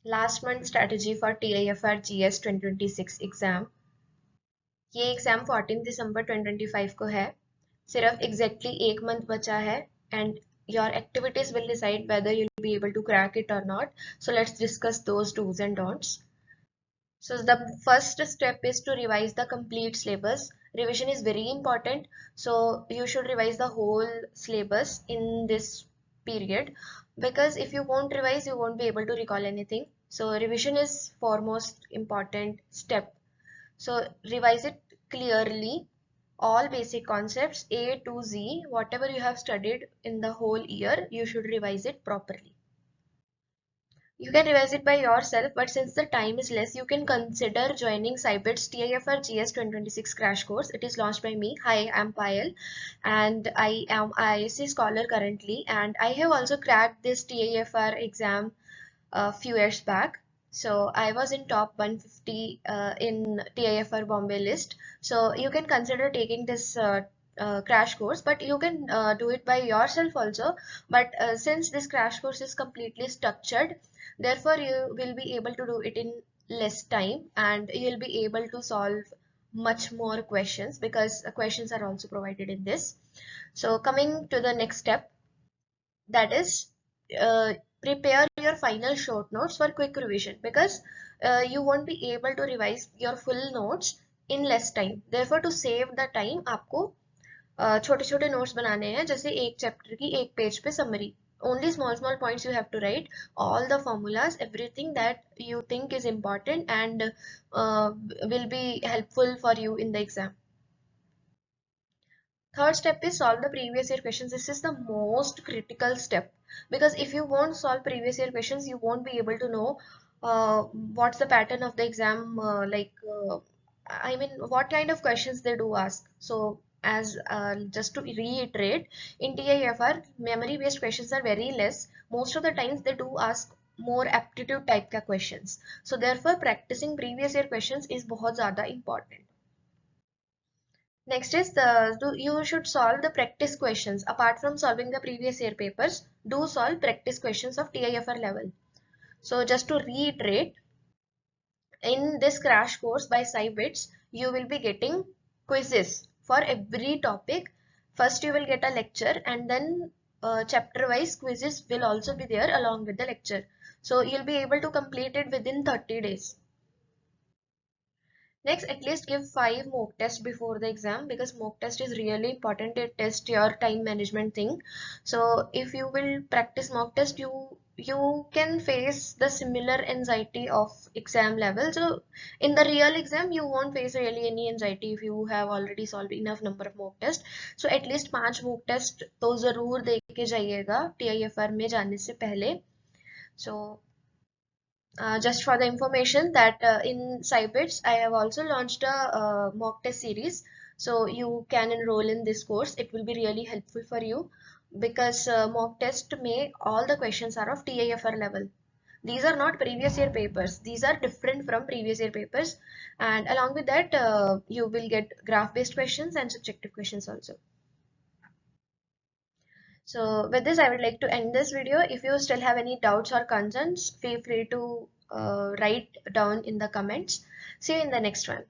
Last month strategy for TIFR GS 2026 exam. ये exam 14 दिसंबर 2025 को है। सिर्फ एग्जैक्टली एक मंथ बचा है and your activities will decide whether you'll be able to crack it or not. So let's discuss those do's and don'ts. So the first step is to revise the complete syllabus. Revision is very important. So you should revise the whole syllabus in this period, because if you won't revise, you won't be able to recall anything. So revision is foremost important step. So revise it clearly, all basic concepts A to Z, whatever you have studied in the whole year, you should revise it properly. You can revise it by yourself, but since the time is less, you can consider joining Cybit's TIFR GS 2026 crash course. It is launched by me. Hi, I'm Payal and I am IISc scholar currently, and I have also cracked this TIFR exam a few years back. So I was in top 150 in TIFR Bombay list. So you can consider taking this crash course, but you can do it by yourself also. But since this crash course is completely structured, therefore you will be able to do it in less time, and you'll be able to solve much more questions, because questions are also provided in this. So coming to the next step, that is uh, prepare your final short notes for quick revision, because you won't be able to revise your full notes in less time. Therefore to save the time, आपको छोटे छोटे notes बनाने हैं, जैसे एक chapter की एक page पे summary. Only small points you have to write, all the formulas, everything that you think is important and will be helpful for you in the exam. Third step is solve the previous year questions. This is the most critical step, because if you won't solve previous year questions, you won't be able to know what's the pattern of the exam, I mean, what kind of questions they do ask. So as just to reiterate, in TIFR, memory based questions are very less. Most of the times they do ask more aptitude type का questions. So therefore practicing previous year questions is बहुत ज़्यादा important. Next is you should solve the practice questions. Apart from solving the previous year papers, do solve practice questions of TIFR level. So just to reiterate, in this crash course by Cybits, you will be getting quizzes for every topic. First you will get a lecture, and then chapter wise quizzes will also be there along with the lecture. So you'll be able to complete it within 30 days. Next, at least give 5 mock tests before the exam, because mock test is really important. It tests your time management thing. So if you will practice mock test, you can face the similar anxiety of exam level. So in the real exam, you won't face really any anxiety if you have already solved enough number of mock test. So at least 5 mock test तो जरूर दे के जाइएगा TIFR में जाने से पहले. So just for the information that in Cybits, I have also launched a mock test series. So you can enroll in this course. It will be really helpful for you, because mock test may all the questions are of TIFR level. These are not previous year papers. These are different from previous year papers. And along with that, you will get graph based questions and subjective questions also. So with this, I would like to end this video. If you still have any doubts or concerns, feel free to write down in the comments. See you in the next one.